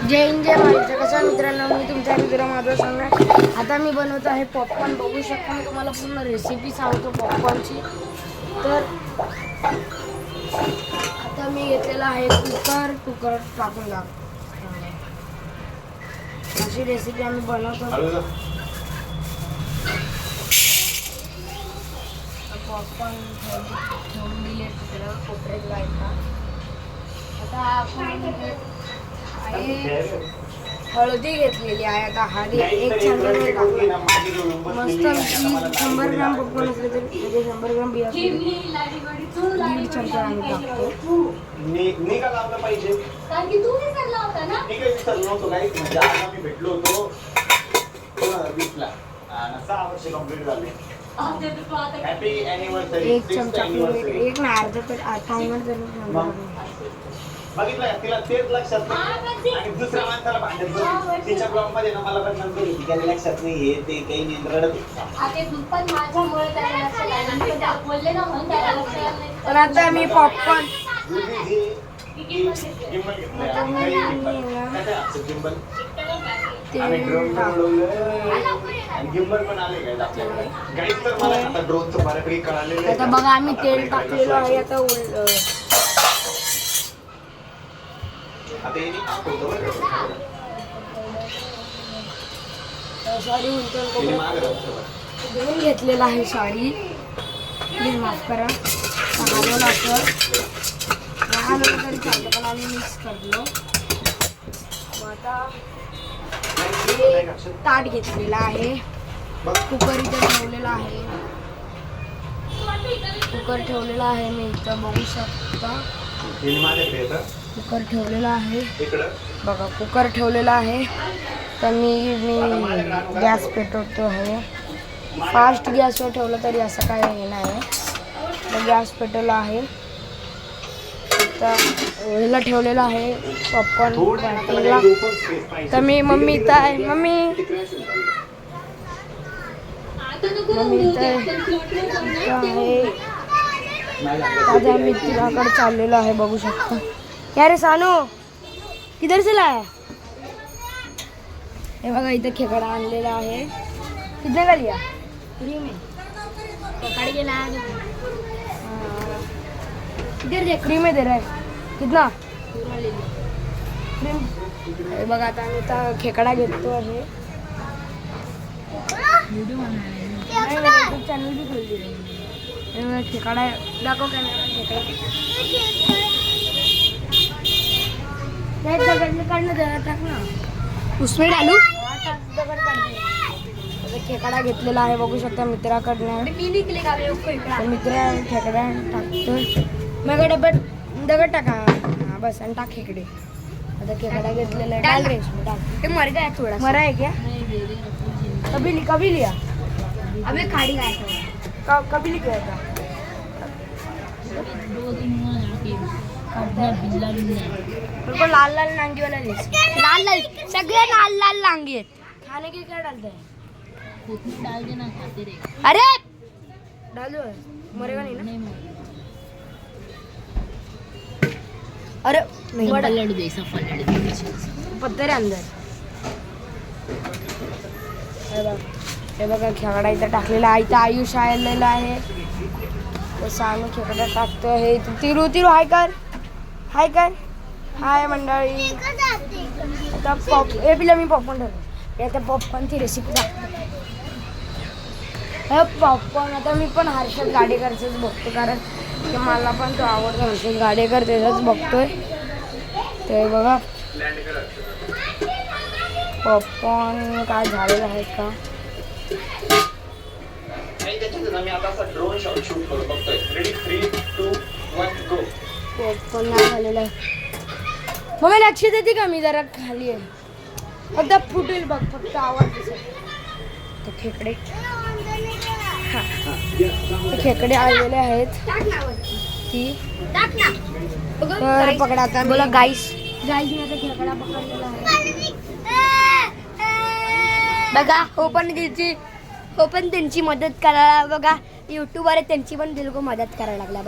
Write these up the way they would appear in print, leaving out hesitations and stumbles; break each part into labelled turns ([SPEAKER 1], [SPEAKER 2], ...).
[SPEAKER 1] जय हिंद जय महाराष्ट्र. कसं मित्रांनो, मी तुमचा मित्र माझा सांगणार. आता मी बनवतो आहे पॉपकॉर्न. बघू शकता मी तुम्हाला पूर्ण रेसिपी सांगतो पॉपकॉर्नची. तर आता मी घेतलेला आहे कुकर टाकून द्या. अशी रेसिपी आम्ही बनवतो. पॉपकॉर्न ठेवून दिले तिकडं कोपऱ्यात लाईटला. आता आपण हळदी घेतलेली आहे. आता हळदी एक चमचा टाकली. मस्त 100 ग्राम पॉपकॉर्न असले तर म्हणजे 100 ग्राम बिया 1.5 चमचा आम्ही टाकतो. एक चमचा एक ना अर्धा पाऊण
[SPEAKER 2] बघितलं तिला तेच लक्षात नाही आणि दुसऱ्या माणसाला भांडत तिच्या ब्लॉग मध्ये ना मला पण नंतर होती त्याला लक्षात नाही हे ते काही नियंत्रण
[SPEAKER 1] पण आता मी पॉपकॉर्न
[SPEAKER 2] गिंबल पण आले काय तर मला आता ड्रोनचं बऱ्यापैकी कळालेलं.
[SPEAKER 1] आता बघा आम्ही तेल टाकलेलं आहे. आता साडी घेऊन घेतलेला आहे. साडी प्लीज माफ करा. हलवलं असं हलवलं तरी चालतं पण आम्ही मिक्स करलो. मग आता ताट घेतलेला आहे. कुकर इथे ठेवलेला आहे. कुकर ठेवलेला आहे मी इथं बघू शकता. कुकर ठेवलेला आहे बघा. कुकर ठेवलेला आहे. तर मी गॅस पेटवतो आहे. फास्ट गॅसवर ठेवलं तरी असं काय हे नाही. तर गॅस पेटवला आहे. तर ह्याला ठेवलेला आहे पॉपकॉर्न पार्टीला. तर मी मम्मी इथं आहे. मम्मी इथं आहे. माझ्या मित्राकडे चाललेलो आहे बघू शकता. क्या रे सानू किधर से लाया? हे बघा इथं खेकडा आणलेला आहे. कितने का लिया? फ्री में पकड़ के लाया. इधर देख फ्री में दे रहा है. कितना? हे बघा आता आम्ही इथं खेकडा घेतो आहे. यूट्यूब चॅनल भी खोल दिले. खेकडा दाखव कॅमेरा. खेकडा टाक ना उसमें डालू. खेकडा घेतलेला आहे बघू शकता मित्राकडनं. मित्र खेकडा टाकतो. मग डब्यात दगड टाका. हा बस आणि टाक खेकडे. आता खेकडा घेतलेला आहे. डाल रे डाल. मर गया थोड़ा. मरा है क्या? कभी लिया अबे खाड़ी गया कभी लिया था. बिल्कुल लाल लाल नांगी वाला लाल सगळे लाल नांगी आहेत. खाने के क्या डालते हैं? डाल देना खाते रहे. अरे डाल दो मरेगा नहीं ना. अरे नहीं पलट दे पत्थर अंदर. हे बघा खेकडा इथं टाकलेला आहे. इथं आयुष आलेला आहे. तसं आम्ही खेकडा टाकतो आहे. तिरू हाय कर हाय मंडळी. आता हे पिला मी पॉपकॉर्न ठेवतो. आता पॉपकॉर्नची रेसिपी दाखवतो. पॉपकॉर्न आता मी पण हर्षद गाडेकरचंच बघतो कारण की मला पण तो आवडतो. हर्षद गाडेकर त्याचाच बघतोय. ते बघा पॉपकॉर्न काय झालेलं आहे का. पॉपकॉर्न नाही झालेलं आहे. मग लक्ष देते का मी जरा खाली आहे. फक्त फुटेल बघ. फक्त आवाज दिसत. खेकडे खेकडे आलेले आहेत. तर पकडा आता बोला गाईस मी आता खेकडा पकडलेला आहे. बघा हो पण त्यांची मदत करायला बघा. युट्यूबर आहे त्यांची पण दिलको मदत करायला लागला.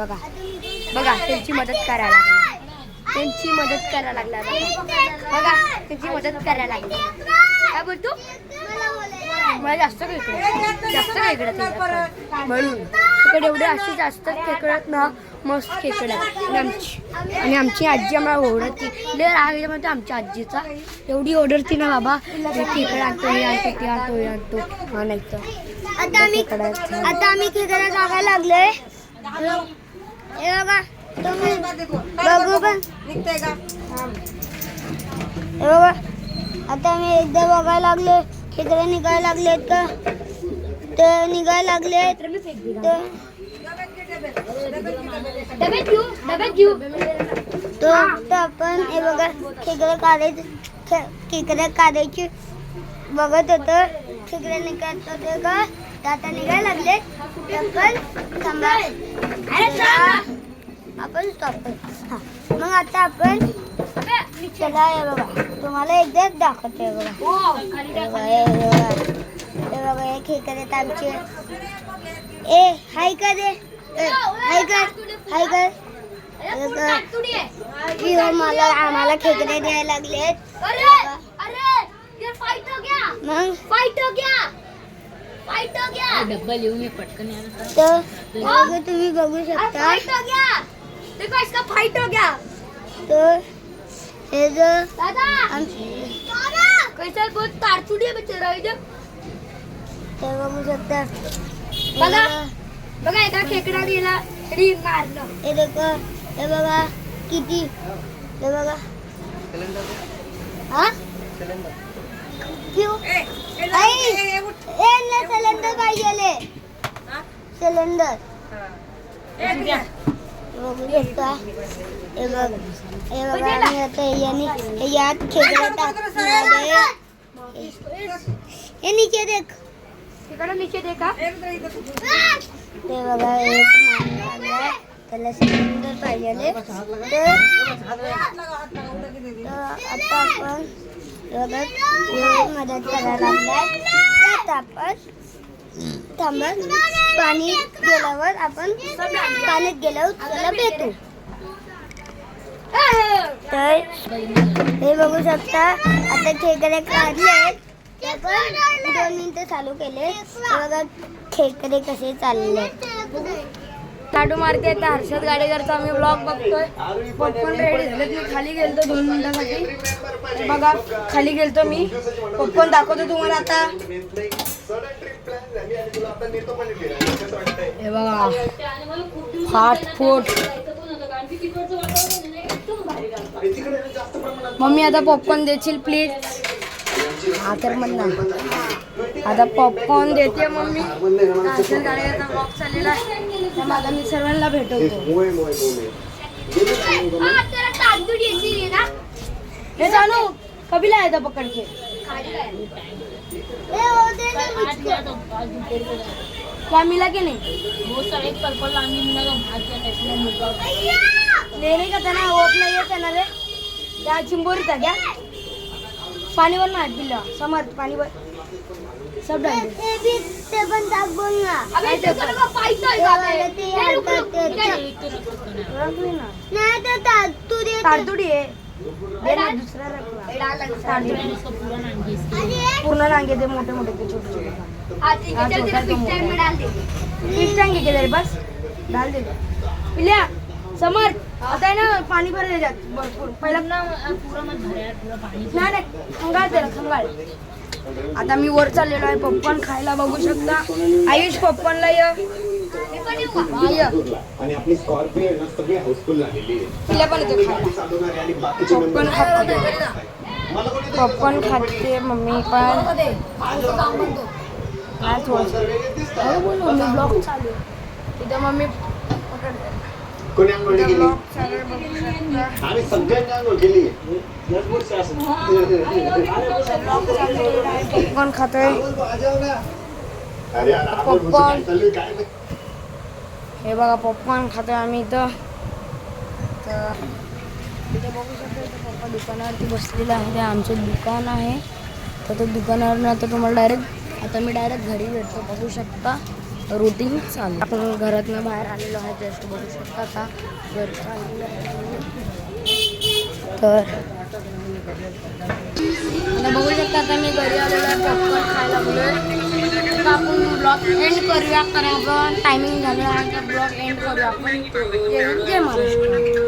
[SPEAKER 1] बघा त्यांची मदत करायला लागला. त्यांची मदत करायला लागला बघा त्यांची मदत करायला लागली. काय बोलतो मला जास्त खेकडत म्हणून तिकडे एवढे असे जास्त खेकडत ना मस्त खेकडत आणि आमची आजी आम्हाला ओढती लय राग येते म्हणते आमच्या आजीचा एवढी ओढरती ना बाबा खेकडा आणतो हे आणतो ते आणतो हे आणतो हा नाही तर आता आम्ही खेकडा जागा लागलोय. हे बघा तुम्ही बघू पण निघतंय का. हे बघा आता आम्ही एकदा बघायला लागलो खेकडे निघायला लागलेत का ते निघायला लागलेत तर आपण हे बघा खेकडे काढायची बघत होतो. खेकडे निघत होते का आता निघायला लागले आपण थांबा आपण स्टॉप. मग आता आपण चला हे बघा तुम्हाला एकदाच दाखवते बघा हे बघा हे खेकडे आमचे ए हाय का रे हाय कर मला आम्हाला खेकडे द्यायला लागलेत. मग डब्बा लिहून पटकन तर तुम्ही बघू शकता फाइट हो गया. तर हे जो कैसा बहुत तारचुडी आहे बेचारा इधर ते बघू शकता. बघा एका खेकडा दिला तरी मारलं. हे बघा किती हे बघा हा सिलेंडर पाहिजे सिलेंडर बघू शकता. हे बघा यात खेकडे टाकणार हे नीचे देख नीचे देखा ते बघा एक त्याला सिलेंडर पाहिजे. आता आपण मदत करायला लागलाय. आपण थांबत पाणी गेल्यावर आपण पाण्यात गेल्यावर त्याला भेटू. तर हे बघू शकता आता खेकडे काढले. 2 मिनिटं चालू केले बघा खेकडे कसे चालले. लाडू मारते आता हर्षद गाडेकरचा आम्ही ब्लॉग बघतोय. पॉपकॉर्न रेडी झालेत. मी खाली गेलतो 2 मिनिटासाठी. बघा खाली गेलतो मी पॉपकॉर्न दाखवतो तुम्हाला आता. हे बघा फाटफूट मम्मी आता पॉपकॉर्न देशील प्लीज. हा तर म्हणणार आता पॉपकॉर्न देते मम्मी. हर्षद गाडेकरचा ब्लॉग चाललेला आहे तर माझा मी सर्वांना भेटवतो. हे जानू कभी लाया था पकड़ के क्या मिला कि नहीं वो सब एक पर्पल लानी मिला लेने का था ना वो अपना ये था ना रे क्या चिंबोरी था क्या पानी भर ना पिल्ला समझ पानी भर सब डाल दे ते पण टाक बोल ना अबे ते का पाइसा है ते नहीं तो तारतुडी है देना दूसरा रखवा पूर्ण नांगे दे मोठे मोठे ते छोटे छोटे आज चल तेरा फिश टैंक में डाल दे. फिश टैंक है किधर बस डाल दे पिल्या समर आता है ना पाणी भर दे जात भरपूर पहिला ना पूरा मत भर यार पूरा पाणी नाही खंगाळ दे खंगाळ. आता मी वर चाललेलो आहे पॉपकॉर्न खायला बघू शकता. आयुष पॉपकॉर्नला ये
[SPEAKER 2] आणि आपली स्कॉर्पिओ ना सगळी हाऊसफुल झालेली आहे.
[SPEAKER 1] तिला पण येतो खायला पॉपकॉर्न खाते. पॉपकॉर्न खाते मम्मी पण काय थोडंसं बोल मम्मी ब्लॉग चालू इथं मम्मी
[SPEAKER 2] कोणी आंघोळ केली आम्ही सगळ्यांनी आंघोळ केली.
[SPEAKER 1] पॉपकॉर्न खातोय पॉपकॉर्न. हे बघा पॉपकॉर्न खातोय आम्ही इथं. तर इथं बघू शकतो इथं पप्पा दुकानावरती बसलेलं आहे. ते आमचं दुकान आहे. तर त्या दुकानावरून आता तुम्हाला मी डायरेक्ट घरी भेटतो. बघू शकता रुटीन चालू. आपण घरातनं बाहेर आलेलो आहे जस्ट बघू शकता. आता घर चाललेलं आहे. तर आता बघू शकता आता मी घरी आलेलो आहे, पॉपकॉर्न खायला बोलूय. आता आपण ब्लॉग एंड करूया, कारण आपण टायमिंग झालं आहे. ब्लॉग एंड करूया आपण. जय महाराष्ट्र.